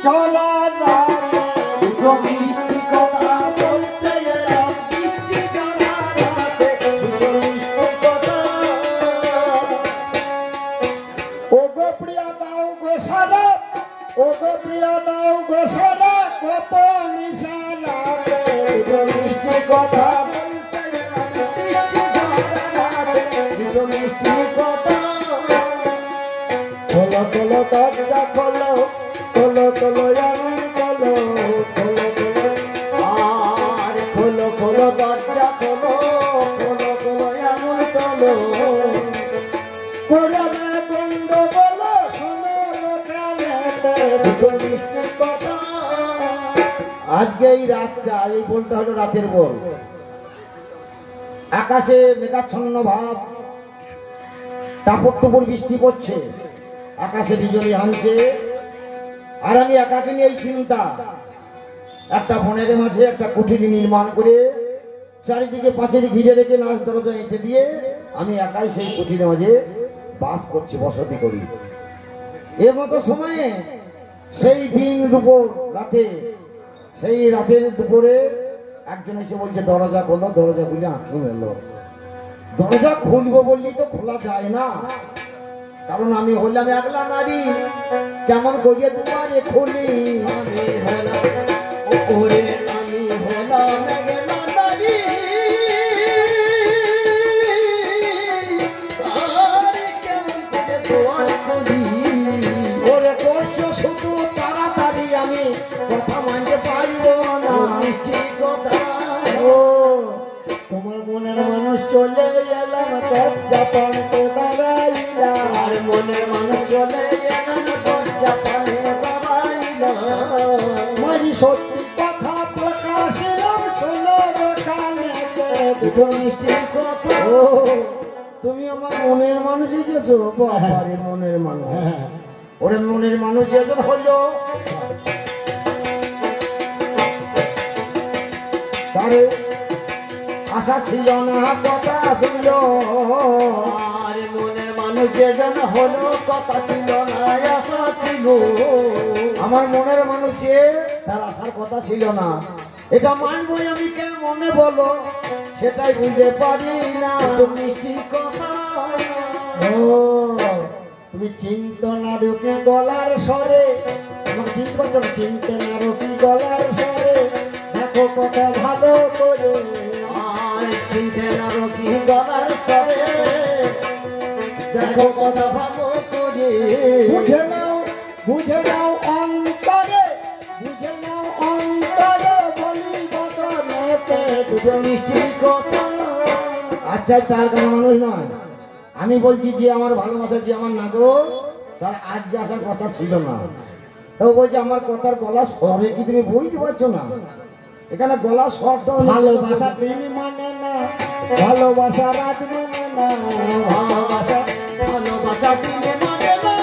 ঝোলা রাতে দুটো মিষ্টি কথা বলতে এলাম মিষ্টি ঝোলা রাতে দুটো মিষ্টি কথা। ও গো প্রিয়া দাও গো সারা, ও গো প্রিয়া দাও গো সারা, গোপন ইশারাতে দুটো মিষ্টি কথা বলতে এলাম মিষ্টি ঝোলা রাতে দুটো মিষ্টি কথা। খোলো খোলো দরজা খোলো, খোলো খোলো এমন খোলো, খোলো খোলো আর খোলো খোলো দরজা খোলো, খোলো খোলো এমন খোলো। কোরআনে বন্ধ বলো শোনো কানেতে দুটো মিষ্টি কথা। আজকে এই রাতটা, এই বলটা হলো রাতের বল। আকাশে মেঘাচ্ছন্ন ভাব, টাপর টুপুর বৃষ্টি পড়ছে, আকাশে বিজলি হানছে, আর আমি একাকে নিয়ে এই চিন্তা। একটা বনের মাঝে একটা কুঠির নির্মাণ করে চারিদিকে পাঁচিল ঘিরে রেখে নাচ দরজা এঁটে দিয়ে আমি একাই সেই কুঠির মাঝে বাস করছি, বসতি করি। এ মতো সময়ে সেই দিন দুপুর রাতে, সেই রাতের দুপুরে একজন এসে বলছে দরজা খোলো, দরজা খুলে আঁকি মেলো। দরজা খুলবো বললি তো খোলা যায় না, কারণ আমি হলাম একলা নারী, কেমন করিয়ে তোমার খুলি। আমি হলাম ওরে, আমি হলাম একলা নারী, আর কেমন করে তোমার খুলি। ওরে করছো শুধু তাড়াতাড়ি, আমি কথা মানতে পারবো না মিষ্টি কথা। ও তোমার মনের মানুষ চলে এলাম, দরজা পানতে দাঁড়াইলাম, আর মনের মানুষ চলে এলাম, দরজা পানতে দাঁড়াইলাম। মাঝি সত্যি কথা প্রকাশিলাম, শোনো কানেতে দুটো মিষ্টি কথা। ও তুমি আমার মনের মানুষ এসেছো, বাবারে মনের মানুষ। ওরে মনের মানুষ যেজন হলো, তারে আশা ছিল না কথা শুনল, আর মনের মানুষ যেজন হলো কথা ছিল না আশা ছিল। আমার মনের মানুষে তার আশার কথা ছিল না, এটা মানবই আমি কেমনে বলো, সেটাই বুঝতে পারি না মিষ্টি কথা। ও তুমি চিন্তা না ঢুকে গলার স্বরে, আমার চিন্তা করো চিনতে না রুকি গলার স্বরে, দেখো কথা ভালো করে, আর চিনতে না রুকি গলার স্বরে, দেখো কথা ভালো করে। বুঝে নাও অন্তরে, বুঝে নাও অন্তরে, বলি বদনেতে দুটো মিষ্টি কথা। আচ্ছা তার কোনো মানুষ নয়, আমি বলছি যে আমার ভালোবাসা, যে আমার নাগো, তার আজকে আসার কথা ছিল না। তো বলছে আমার কথার গলা স্বরে কি তুমি বুঝতে পারছো না? এখানে গলা স্বরটা ভালোবাসা তিনি মানে না, ভালোবাসা রাত মানে না, ভালোবাসা তিনি মানে না,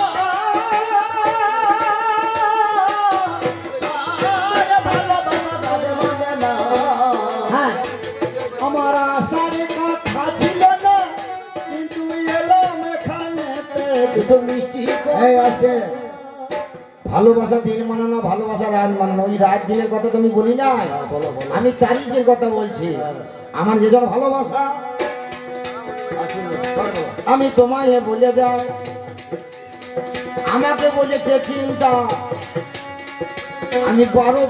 হ্যাঁ আমার আশার কথা ছিল না, কিন্তু এলাম এখানে দুটো মিষ্টি আছে। ভালোবাসা দিন মানো না, ভালোবাসা রাত মানো না। ওই রাত দিনের কথা তুমি বলি না, আমি তারিখের কথা বলছি। আমার যে যার ভালোবাসা আমি তোমায় বলে দাও, আমাকে বলেছে চিন্তা, আমি 12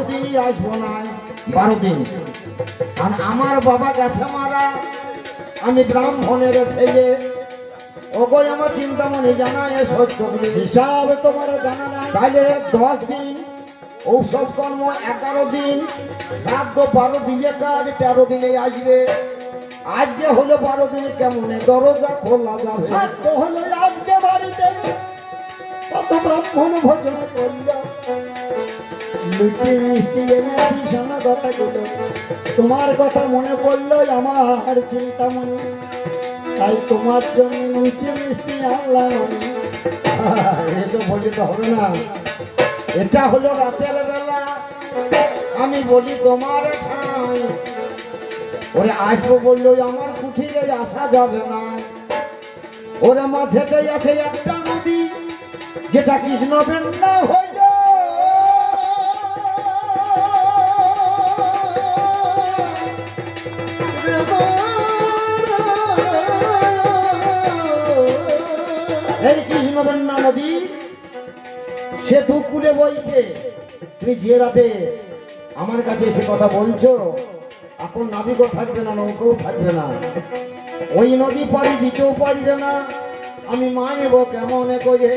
দিনই আসবো না, 12 দিন। আর আমার বাবা গেছে মারা, আমি ব্রাহ্মণের ছেলে, ওগো আমার চিন্তা মনে জানা সত্য হিসাব তোমার জানা নাই। তাহলে 10 দিন ঔষধ কর্ম, 11 দিন শ্রাদ্ধ, 12 দিনে কাজ, 13 দিনে আসবে। আজকে হলো 12 দিনে, কেমন দরজা খোলা যাবে? শ্রাদ্ধ হলো আজকে বাড়িতে, কত ব্রাহ্মণ ভোজন করল, লুচি মিষ্টি এনেছি, শোনা কথা গুলো, তোমার কথা মনে পড়লো, আমার চিন্তা মনে, তাই তোমার জন্য লুচি মিষ্টি আনলাম। এসব বলতে তো হবে না, এটা হলো রাতের বেলা, আমি বলি তোমার ঠাই, ওরে আসবো বললো আমার কুঠিরে আসা যাবে না। ওরা মাঝেতে আছে একটা নদী, যেটা কৃষ্ণ বেন্না হইল, নদী সে দুঃখ কুলে বইছে। তুমি যে রাতে আমার কাছে এসে কথা বলছো, এখন নাবিকও থাকবে না, নৌকাও থাকবে না, ওই নদী পাড়ি দিতেও পারবে না, আমি মা নেব কেমন করে?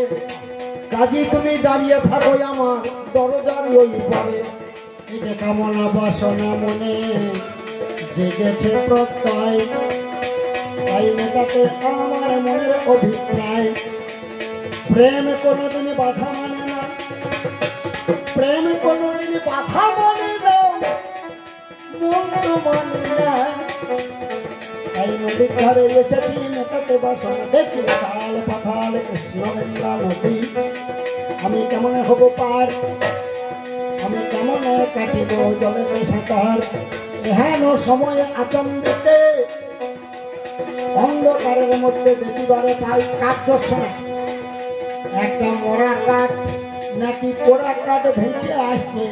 কাজী তুমি দাঁড়িয়ে থাকো আমার দরজার ওই পারে। এই যে কামনা বাসনা মনে জেগেছে প্রত্যয়, তাই মেটাতে আমার মনের অভিপ্রায়। প্রেম কোনোদিন বাধা মানে না, প্রেম কোনোদিন বাধা মানে না, মন্দ মানে না। তাই নদীর ধারে এসেছি মেটাতে বাসনা। দেখি পাতাল পাতাল কৃষ্ণ গঙ্গা নদী, আমি কেমন হব পার, আমি কেমন কাটিব জলে সাঁতার। এহেন সময়ে আচম্বিতে অন্ধকারের মধ্যে দেখিবারে পাই কাঠদর্শন। একটা মরা কাঠ নাকি পোড়া কাঠ ভেঙে আসছে,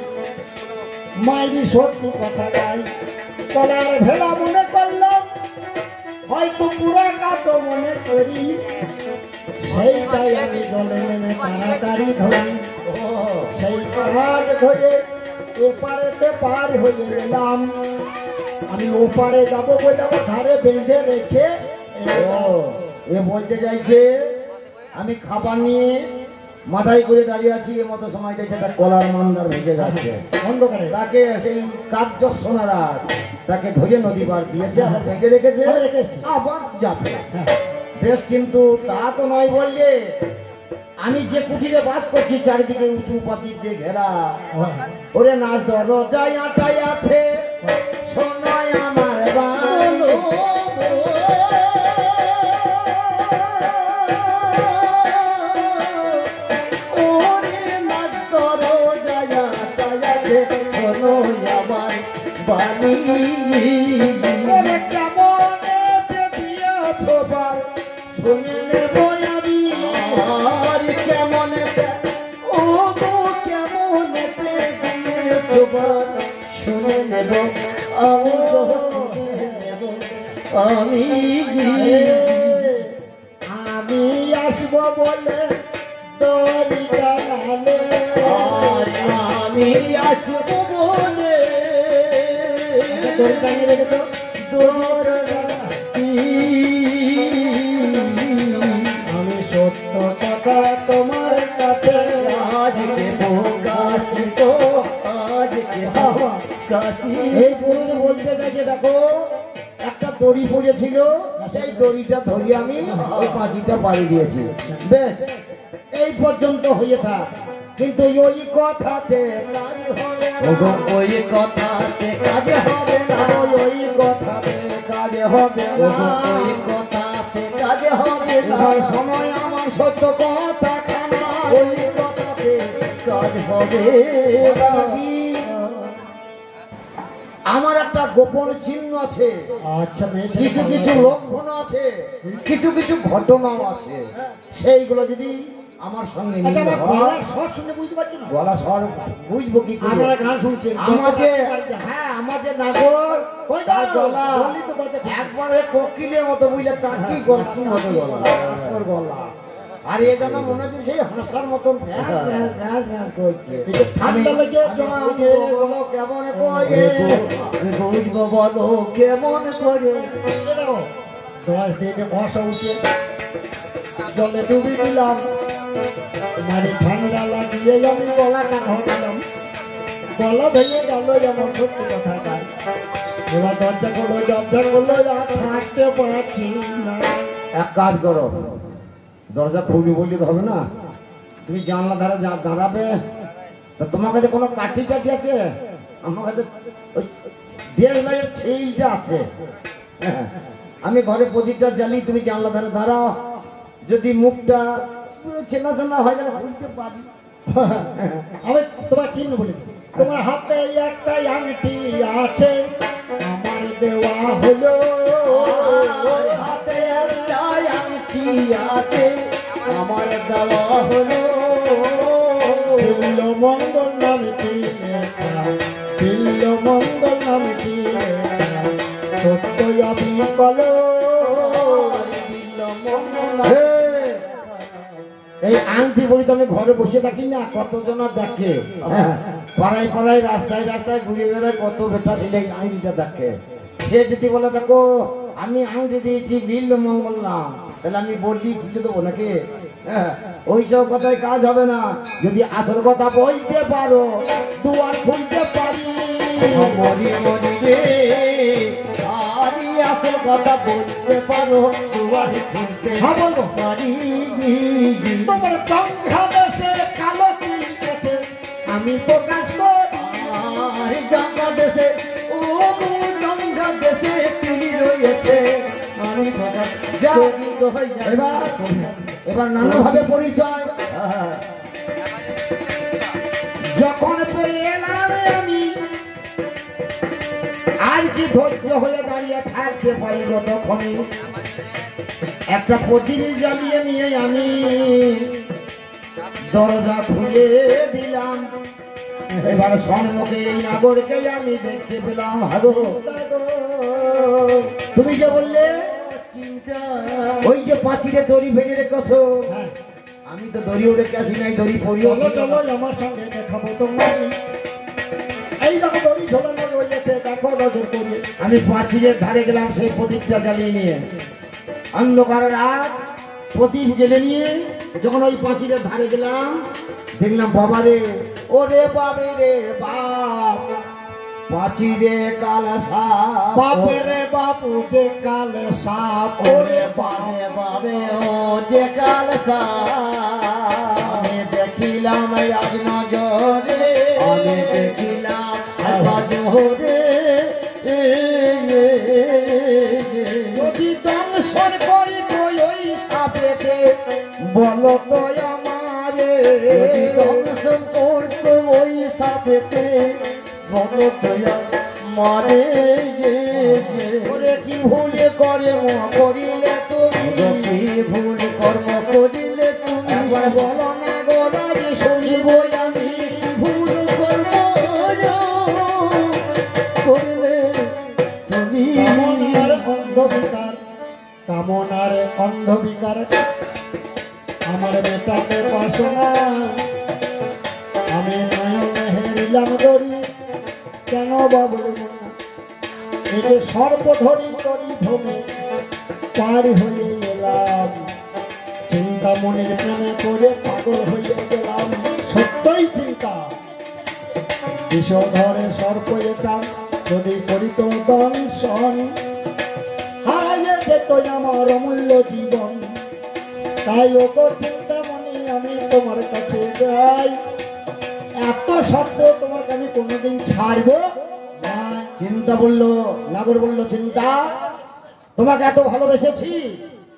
মাইরি সত্যি কথা গাই। কলার ভেলা মনে করলাম, হয়তো পুরা কাঠ মনে করি, সেইটাই আমি জলে নেমে তাড়াতাড়ি ধরি। সেই কাঠ ধরে এপারেতে পার হয়ে গেলাম, আমি ওপারে যাবো বলে ধারে বেঁধে রেখে। এ বলতে চাইছে আমি খাবার নিয়ে মাথায় করে দাঁড়িয়ে আছি, এ মতো সময় দেখছে তার কলার মান্দার ভেজে যাচ্ছে অন্ধকারে, তাকে সেই কার্যসোনারা তাকে ধরে নদী পার দিয়েছে, ভেজে রেখেছে, আবার যাবে। বেশ, কিন্তু তা তো নয় বললে, আমি যে কুঠিরে বাস করছি চারিদিকে উঁচু পাঁচির দিয়ে ঘেরা, ওরে নাচ দরজায় আটাই আছে সোনায় আমার বাংলো। ওরে নাচ দরজায় আটাই আছে সোনায় আমার বাণী। ওরে কেমন দিয়েছ বার শুনে নেব আমি, আর কেমন ও গো কেমন দিয়েছ বার শুনে নেব আমি, শুনে নেব আমি। আমি আসবো বলে দড়ি টানালে, আমি আসবো বলে দড়ি টানিয়ে রেখেছ। আমি সত্য কথা তোমার কাছে আজকে কাশি তো আজকে কাশি। এই পুরুষ বলতে গেছে দেখো একটা দড়ি পড়েছিল, সেই দড়িটা ধরে আমি ওই পাঁচিটা বাড়ি দিয়েছি। বেশ, এই পর্যন্ত হয়ে থাক, কিন্তু ওই কথাতে কাজ হবে না, ওই কথাতে কাজ হবে না, ওই কথাতে কাজ হবে না, ওই কথাতে কাজ হবে না। সময় আমার সত্য কথা খানা, ওই কথাতে কাজ হবে না। আমার একটা গোপন চিহ্ন আছে, আচ্ছা, কিছু কিছু লক্ষণ আছে, কিছু কিছু ঘটনাও আছে, সেইগুলো যদি আমার সঙ্গে মিলে হয়। গলা স্বর বুঝবো কি করে? আপনারা গান শুনছেন, আমার যে নাগর তার গলা একবারে কোকিলের মতো, বুঝলে তার কি গলার মতো গলা, আর এ যেন মনে হচ্ছে সেই হাসার মতন করছে। ঠান্ডা লেগে কেমন করে বুঝবো বলো কেমন করে? 10 দিনে বসা উঠে জলে ডুবি দিলাম, মানে ঠান্ডা লাগিয়ে আমি গলাটা ধরলাম, গলা ভেঙে গেল আমার সত্যি কথা গাই। এবার দরজা করলো আর থাকতে পারছি না। এক কাজ করো, দরজা খুলবি বললে তো হবে না, তুমি জানলা ধারে দাঁড়াবে। তা তোমার কাছে কোনো কাঠি টাঠি আছে? আমার কাছে ওই দেড় ছেইলটা আছে, আমি ঘরে প্রদীপটা জ্বালি, তুমি জানলা ধারে দাঁড়াও, যদি মুখটা চেনা চেনা হয় যেন খুলতে পারি। আমি তোমার চিহ্ন বলেছি, তোমার হাতে একটা আংটি আছে আমার দেওয়া হলো, হাতে একটা আংটি আছে আমার দেওয়া হলো, বিল্ল মঙ্গল নামটি লেখা, বিল্ল মঙ্গল নামটি লেখা, সত্য আমি বলো, বিল্ল মঙ্গল। এই আংটি পরি তো আমি ঘরে বসে থাকি না, কতজন দেখে, হ্যাঁ, পাড়ায় পাড়ায় রাস্তায় রাস্তায় ঘুরে বেড়ায়, কত বেটা ছেলে এই আংটিটা দেখে। সে যদি বলে দেখো আমি আংটি দিয়েছি বিল মঙ্গল না, তাহলে আমি বললি খুলে দেবো নাকি? হ্যাঁ, ওইসব কথায় কাজ হবে না। যদি আসল কথা বলতে পারো দুয়ার খুলতে পারি। মরি মরি রে আরে আসল কথা বলতে পারো দুয়ার খুলতে হ্যাঁ বলবো। পারি। তোমার বাংলাদেশে কালো তিল গেছে আমি প্রকাশ করি। আর জাঙ্গা দেশে ও গঙ্গা দেশে তিনি রয়েছে আমি যা। এবার এবার নানাভাবে পরিচয়। যখন পেয়ে এলাম আমি আর কি ধৈর্য হয়ে দাঁড়িয়ে থাকতে পারি, তখনই একটা প্রদীপ জ্বালিয়ে নিয়ে আমি দরজা খুলে দিলাম। এবার সম্মুখে এই নাগরকে আমি দেখতে পেলাম। হাগো তুমি যে বললে ওই যে পাঁচিলে দড়ি বেঁধে রেখেছো, হ্যাঁ, আমি তো দড়ি উড়ে আসি নাই, দড়ি পরিও চলো চলো আমার সঙ্গে দেখাবো তোমার। এই দেখো দড়ি ঝোলানো রয়েছে, দেখো নজর করে। আমি পাঁচিলের ধারে গেলাম সেই প্রদীপটা জ্বালিয়ে নিয়ে, অন্ধকার রাত প্রদীপ জেলে নিয়ে যখন ওই পাঁচিলের ধারে গেলাম, দেখলাম বাবারে, ওরে বাবে রে বাপ, পাঁচিলে কালা সাপ। বাপেরে বাপু যে কালে সাপ, ওরে বাবে বাবে ও যে কাল আমি দেখিলাম আজ নজরে, আমি দেখিলাম বাজরে যদি দংশন করি তো ওই সাপেতে বলো তো আমারে। যদি দংশন করতো ওই সাপেতে বলো দয়া মানে ওরে কি ভুলে করে করিলে তুমি, কি ভুল কর্ম করিলে তুমি একবার বলো না গোলারি শুনিব আমি। কি ভুল কর্ম করলে তুমি কামনার অন্ধবিকার, কামনার অন্ধবিকার আমার বেটাকে বাসনা। আমি নয়নে হেরিলাম দড়ি, কেন বা বলব না। এই যে সর্বধরি তরি ভূমি পার হয়ে এলাম, চিন্তামণির প্রেমে পড়ে পাগল হয়ে গেলাম। সত্যই চিন্তা বিষধরে সর্প এটা, যদি করিত দংশন হারাইয়ে যেত আমার অমূল্য জীবন। তাই ওগো চিন্তামণি আমি তোমার কাছে যাই, এত সত্ত্বেও তোমাকে আমি কোনোদিন ছাড়বো না। চিন্তা বললো, নাগর বললো চিন্তা তোমাকে এত ভালোবেসেছি,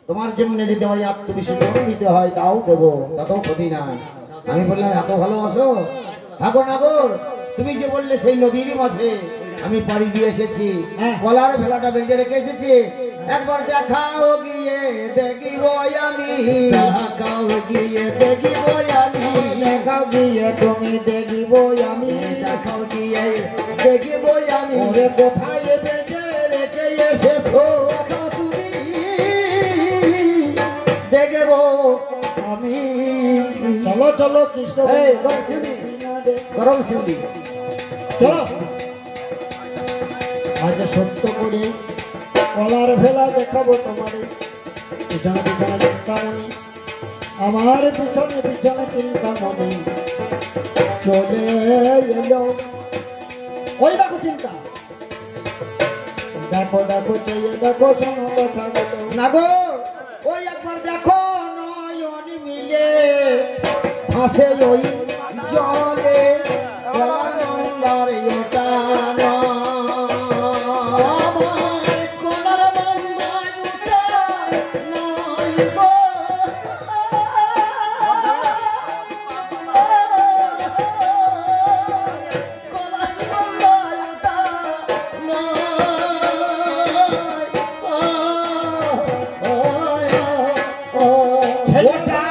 তোমার জন্য যদি হয় আত্মবিশ্বাস দিতে হয় তাও দেবো, তাতেও ক্ষতি নাই। আমি বললাম এত ভালোবাসো? নাগর নাগর তুমি যে বললে সেই নদীর মাঝে আমি পাড়ি দিয়ে এসেছি, হ্যাঁ। গলার ভেলাটা বেঁধে রেখে এসেছি, একবার দেখাও গিয়ে দেখিব আমি। দেখাও গিয়ে দেখিব আমি, দেখাও গিয়ে তুমি দেখিব আমি। দেখাও গিয়ে দেখিব আমি। ওরে কোথায় বেঁধে রেখে এসেছো, দেখাও তুমি দেখব আমি। চলো চলো কৃষ্ণ এই গরম শিউলি, গরম শিউলি চলো। আজ সত্য করে কলার ভেলা দেখাবো তোমার। পিছনে পিছনে চিন্তামণি, আমার পিছনে পিছনে চিন্তামণি চলে এলো। ওই দেখো চিন্তা, দেখো দেখো চেয়ে দেখো, শোনো কথা বলো। নাগর ওই একবার দেখো নয়ন মিলে ভাসে ওই জলে গঙ্গার ওটা আমার কোলার বান্ধায় উঠা নাই গো। কোলার বান্ধায় উঠা নাই। ওটা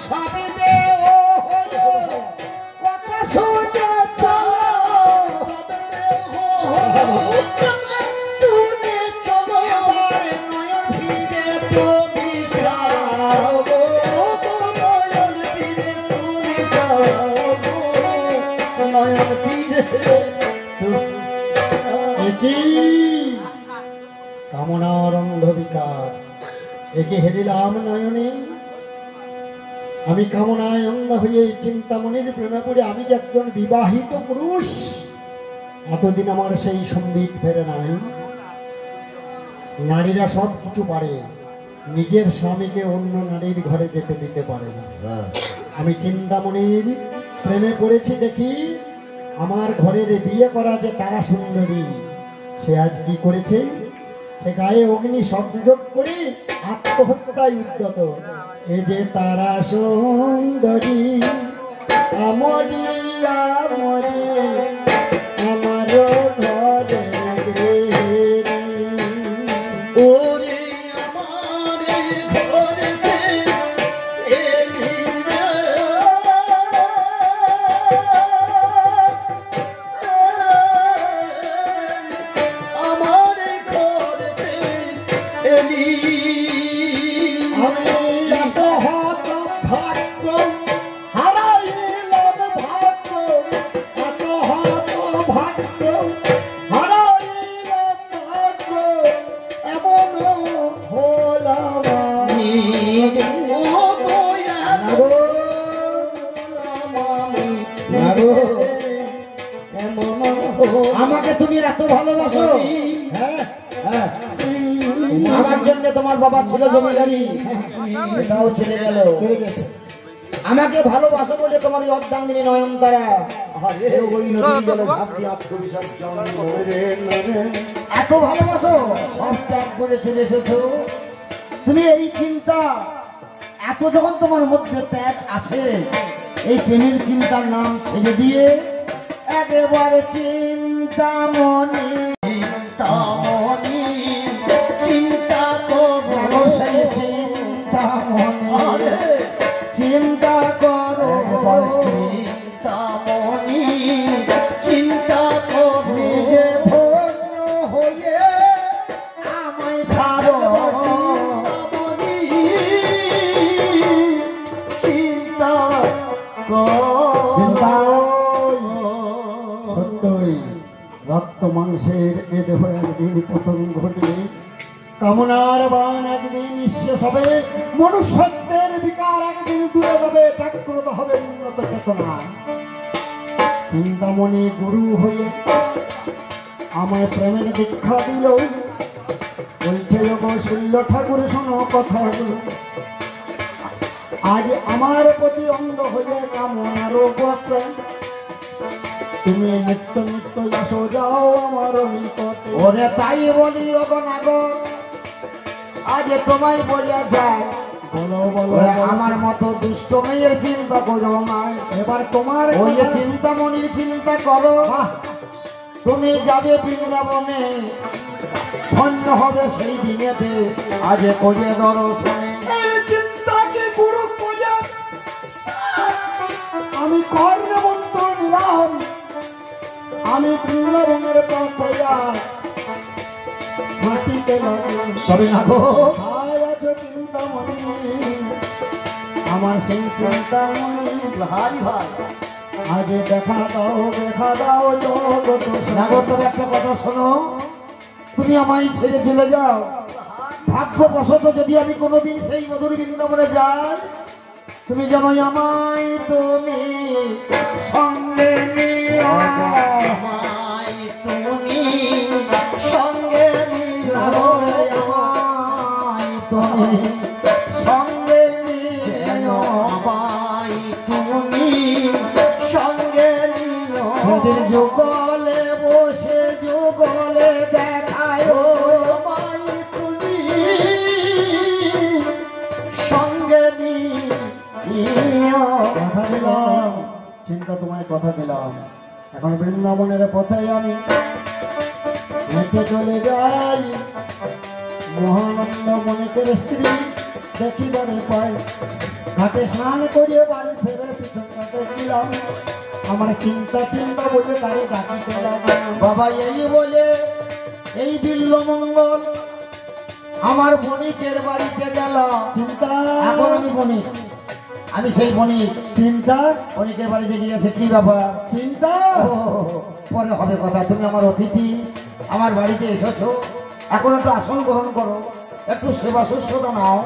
সবে দেও হলো কথা শুনে চলো, এবার নয়ন ভিড়ে তুমি যাও গো, নয়ন তীরে একই কামনার অন্ধবিকার, একে হেরিলাম নয়নে। আমি কামনায় অন্ধ হয়ে চিন্তামণির প্রেমে পড়ে আমি যে একজন বিবাহিত পুরুষ, এতদিন আমার সেই সম্বিত ফেরে নাই। নারীরা সব কিছু পারে, নিজের স্বামীকে অন্য নারীর ঘরে যেতে দিতে পারে না। আমি চিন্তামণির প্রেমে পড়েছি দেখি আমার ঘরের বিয়ে করা যে তারা সুন্দরী, সে আজ কি করেছে, সে গায়ে অগ্নি সংযোগ করে আত্মহত্যায় উদ্যত। এ যে তারা সুন্দরী আমরি আমরি আমার ঘরে ওরে আমার ঘরেতে এলি না, আমার ঘরেতে এলি। আমি এত হত ভাগ্য হারাইলাম ভাগ্য, এত হত ভাগ্য হারাইলাম ভাগ্য, এমন হলাম আমি। ও দয়া আমাকে তুমি এত ভালোবাসো? হ্যাঁ, হ্যাঁ, আমার জন্য তোমার বাবা ছিল জমিদারি, সেটাও চলে গেল। চলে গেছে। আমাকে ভালোবাসো বলে তোমার এই অর্ধাঙ্গিনী নয়নতারা ওই নদীর জলে ঝাঁপ দিয়ে আত্মবিসর্জন। এত ভালোবাসো, সব ত্যাগ করে চলে এসেছো তুমি। এই চিন্তা এত যখন তোমার মধ্যে ত্যাগ আছে, এই প্রেমের চিন্তার নাম ছেড়ে দিয়ে একেবারে চিন্তামণি চিন্তামণি চিন্তা করো, সেই চিন্তামণি চিন্তা করো, চিন্তামণি চিন্তা করো, নিজে ধন্য হয়ে আমায় ছাড়ো। চিন্তা করো। সত্যই রক্ত মাংসের এ দেহ একদিন পতন ঘটবে, কামনার বান একদিন নিঃশেষ হবে, মনুষ্যত্বের বিকার একদিন দূরে যাবে, জাগ্রত হবে উন্নত চেতনা। চিন্তামণি গুরু হয়ে আমায় প্রেমের দীক্ষা দিল, বলছে শৈল ঠাকুর শোনো কথাগুলো, আজ আমার প্রতি অন্ধ হয়ে কামনার আছে, তুমি নিত্য নিত্য এসো যাও আমার নিকটে। ওরে তাই বলি অগনাগর, আজ তোমায় বলিয়া যায়, বলো বলো ওরে বলো। আমার মতো দুষ্ট মেয়ের চিন্তা করো না, এবার তোমার ওই যে কথা- চিন্তামণির চিন্তা করো। বাহ, তুমি যাবে বৃন্দাবনে, ধন্য হবে সেই দিনেতে, আজ করিয়ে দর্শনে। এই চিন্তাকে গুরু করে আমি কর্ণবন্ত নিলাম, আমি বৃন্দাবনের পথে মাটিতে লাগলাম। তবে না গো, ভাই আছো চিন্তামণি, আমার সেই চিন্তামণি ভারী ভাই আজ দেখা দাও জগৎ না গো, তবে একটা কথা শোনো, তুমি আমায় ছেড়ে চলে যাও, ভাগ্যবশত যদি আমি কোনোদিন সেই মধুর বৃন্দাবনে যাই, তুমি জানো আমায় তুমি সঙ্গে নিও। আমায় তুমি সঙ্গে নিও, আমায় তুমি সঙ্গে যেন নিও। আমায় তুমি সঙ্গে নিও। সেদিন যুগলে বসে যুগলে দেখায়, আমায় তুমি সঙ্গে নিও। কথা দিলাম, চিন্তা তোমায় কথা দিলাম, এখন বৃন্দাবনের পথে আমি হেঁটে চলে যাই। মহানন্দ মনিকের স্ত্রী দেখিবারে পাই, ঘাটে স্নান করিয়ে বাড়ি ফেরে পিছনটাতে দিলাম, আমার চিন্তা চিন্তা বলে তারে ডাকিতে লাগলাম। বাবা এই বলে এই বিল্লমঙ্গল আমার বণিকের বাড়িতে গেল। চিন্তা এখন আমি বণিক, আমি সেই বণিক। চিন্তা বণিকের বাড়িতে গিয়েছে, কি ব্যাপার? চিন্তা ও, পরে হবে কথা। তুমি আমার অতিথি, আমার বাড়িতে এসেছো, এখন একটু আসন গ্রহণ করো, একটু সেবা শুশ্রূষা নাও,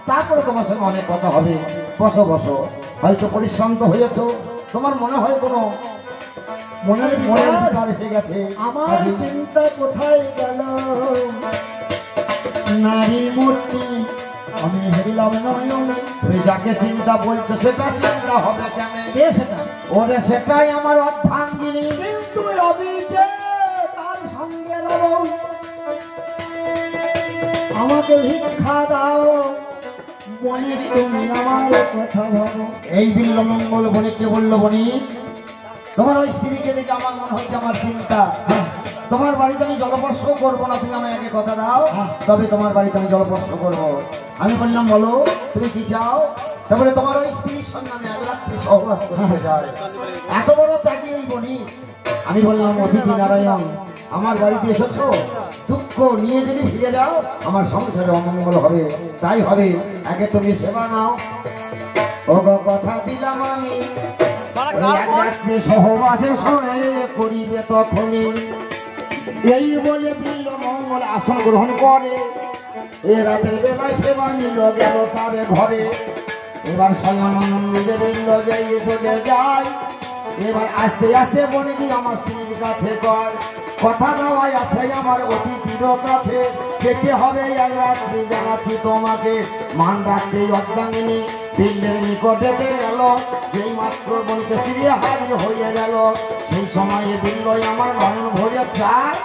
তারপরে তোমার সঙ্গে অনেক কথা হবে। বসো বসো। হয়তো পরিশ্রান্ত হয়েছো, তোমার মনে হয় কোনো মনের মনের বিকার বিকার এসে গেছে। আমার চিন্তা কোথায় গেল? নারী মূর্তি আমি হেরিলাম নয়ন। তুমি যাকে চিন্তা বলছো সেটা চিন্তা হবে কেন? কে সেটা? ওরে সেটাই আমার অর্ধাঙ্গিনী। কিন্তু আমি যে তার সঙ্গে রব, আমাকে ভিক্ষা দাও, মনে তুমি আমার কথা ভাবো। এই বিল্লমঙ্গল বণিককে বললো, বণিক তোমার ওই স্ত্রীকে দেখে আমার মনে হচ্ছে আমার চিন্তা। তোমার বাড়িতে আমি জলস্পর্শ করবো না, তুমি আমায় আগে কথা দাও, তবে তোমার বাড়িতে আমি জলস্পর্শ করবো। আমি বললাম, বলো তুমি কি চাও? তারপরে তোমার ওই স্ত্রীর সঙ্গে আমি এক রাত্রি সহবাস করতে চাই। এত বড় ত্যাগী এই বণিক। আমি বললাম, অতিথি নারায়ণ, আমার বাড়িতে এসেছো, দুঃখ নিয়ে যদি ফিরে যাও আমার সংসারে অমঙ্গল হবে। তাই হবে, আগে তুমি সেবা নাও। ও গো কথা দিলাম আমি, সহবাসে সরে করিবে তখনই। এই বলে বিল্ল মঙ্গল আসন গ্রহণ করে। এ রাতের বেলায় সেবা নিল, গেল তার ঘরে। এবার স্বয়নানন্দে বিল্ল যাইয়ে চলে যায়। এবার আস্তে আস্তে বনে গিয়ে আমার স্ত্রীর কাছে কর, কথা দেওয়াই আছে আমার অতিথির কাছে, যেতে হবে এক রাত্রি, জানাচ্ছি তোমাকে। মান রাখতে অর্ধাঙ্গিনী বিল্লের নিকটেতে গেল। যেই মাত্র বণিকের স্ত্রী হাজির হয়ে গেল, সেই সময়ে বিল্লই আমার নয়ন ভরে চায়।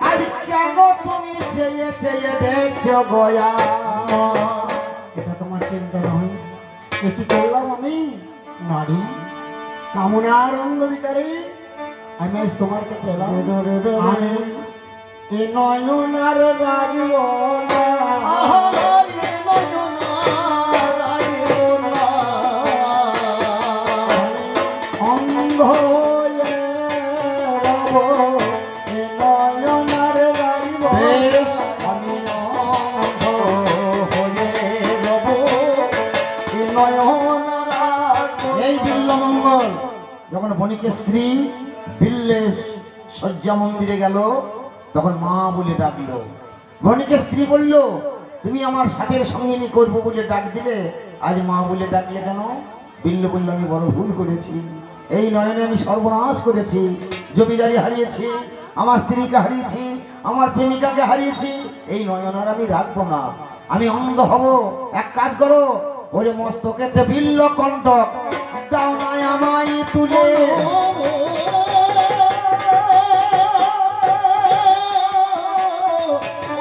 আর কেন তুমি চেয়ে চেয়ে দেখছো গয়া? এটা তোমার চিন্তা নয়, এ কি করলাম আমি? নারী কামনার অঙ্গ বিকারী আমি আজ তোমার কাছে এলাম। আমি এ নয়নার রাগিব না, অন্ধ হয়ে রব, এ নয়নার রাগিব বেশ, আমি অন্ধ হয়ে রব, এ নয়ন রাখো। এই বিল্লমঙ্গল যখন বণিকের স্ত্রী বিল্লের শয্যা মন্দিরে গেল, তখন মা বলে ডাকলো। বণিকের স্ত্রী বলল, তুমি আমার সাথের সঙ্গিনী করবো বলে ডাক দিলে, আজ মা বলে ডাকলে কেন? বিল্ল বলল, আমি বড় ভুল করেছি। এই নয়নে আমি সর্বনাশ করেছি। জমিদারি হারিয়েছি, আমার স্ত্রীকে হারিয়েছি, আমার প্রেমিকাকে হারিয়েছি। এই নয়ন আর আমি রাখবো না, আমি অন্ধ হব। এক কাজ করো, ওরে মস্তকেতে বিল্ল কণ্ঠক দাও না আমায় তুলে।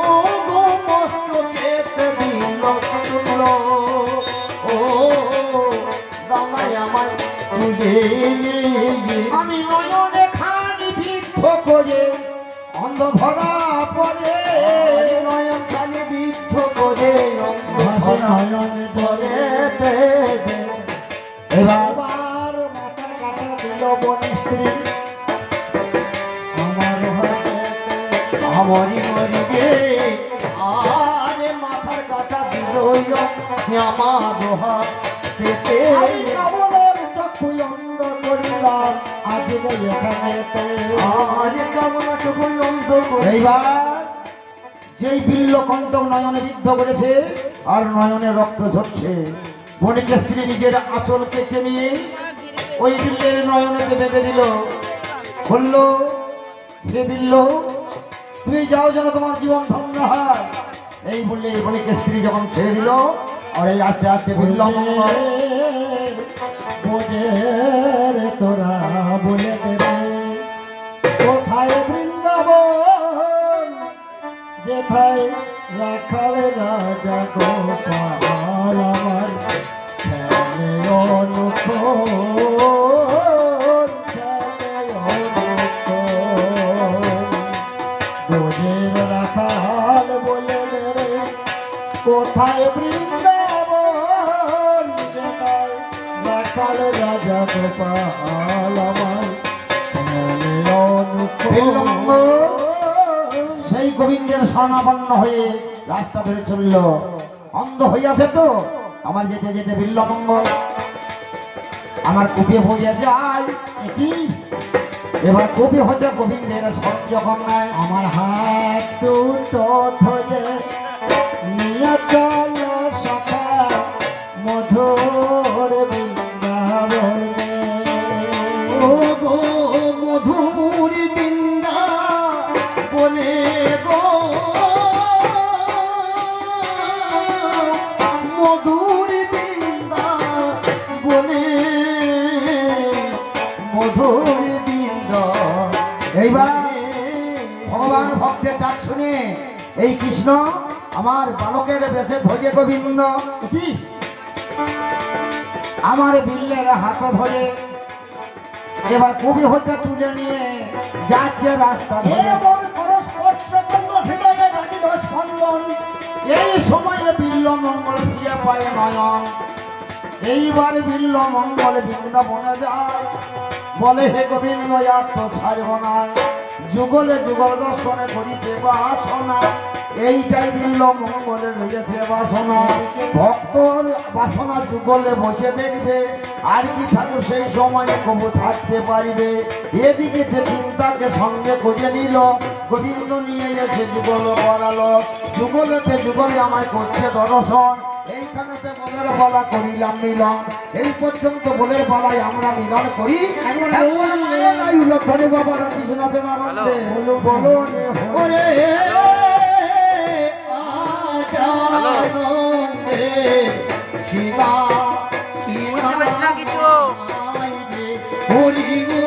ও গো মস্তকেতে বিল্ল তুল্য, ও দামায় আমায় তুলে। আমি নয়নে খানি বিদ্ধ করে অন্ধ ভরা পরে। নয়ন খানি বিদ্ধ করে ভাসে নয়ন জলে পেবে। এবার এবার মাথার কাটা দিল বন স্ত্রী আমার হাতে। আমারি মরি গে, আরে মাথার কাটা দিল আমার হাতে। আমি কামনার চক্ষু অন্ধ করিলাম আজকে এখানেতে। আরে কামনা চোখ অন্ধ করে। এইবার যেই বিল্ল কণ্ঠক নয়নে বিদ্ধ করেছে আর নয়নে রক্ত ঝরছে, বণিকের স্ত্রী নিজের আঁচল কেটে নিয়ে ওই বিল্লের নয়নেতে বেঁধে দিল। বলল, হে বিল্ল, তুমি যাও যেন তোমার জীবন ধন্য হয়। এই বললে বণিকের স্ত্রী যখন ছেড়ে দিল, আর এই আস্তে আস্তে বিল্ল মঙ্গল বোঝে রে তোরা বলে দেবে কোথায় বৃন্দাবন, যেথায় রাখাল রাজা গোপাল আমার খেলে অনুক্ষণ, খেলে অনুক্ষণ। বোঝের রাখাল বলে দেবে কোথায় বৃন্দাবন, যেথায় রাখাল রাজা গোপাল আমার খেলে বিল্লমঙ্গল অনুক্ষণ। সেই গোবিন্দের শরণাপন্ন হয়ে রাস্তা ধরে চলল। অন্ধ হইয়াছে তো, আমার যেতে যেতে বিল্লমঙ্গল আমার কবি হয়ে যায়। কি এবার কবি হতে গোবিন্দের সব যখন নাই আমার হাত দুটো ধরে নিয়ে চল সখা মধুর বৃন্দাবনে। ও গো মধুর বৃন্দা বনে গো মধুর বৃন্দা বনে মধুর বৃন্দা। এইবার ভগবান ভক্তের ডাক শুনে এই কৃষ্ণ আমার বালকের বেশে ধরে গোবিন্দ কি আমার বিল্লের হাত ধরে এবার কবি হতে তুলে নিয়ে যাচ্ছে রাস্তা হে ধরে। মন করস স্পর্শ করল হৃদয়ে লাগিল স্পন্দন। এই সময়ে বিল্ল মঙ্গল ফিরে পায় নয়ন। এইবার বিল্ল মঙ্গল বৃন্দাবনে যায় বলে হে গোবিন্দ আর তো ছাড়ব না, যুগলে যুগল দর্শনে করিতে বাসনা। এইটাই বিল্ল মঙ্গলে রয়েছে বাসনা। ভক্তর বাসনা যুগলে বসে দেখবে আর কি ঠাকুর সেই সময়ে কবু থাকতে পারিবে। এদিকে চিন্তাকে সঙ্গে করে নিল গোবিন্দ নিয়ে এসে যুগল করালো। যুগলেতে যুগলে আমায় করছে দর্শন। এইখানেতে বলের বলা করিলাম মিলন। এই পর্যন্ত বলের বলায় আমরা মিলন করি। ধরে বাবার কৃষ্ণ প্রেমানন্দে হলো বলো ওরে আনন্দে শিবা শিবা হরি গো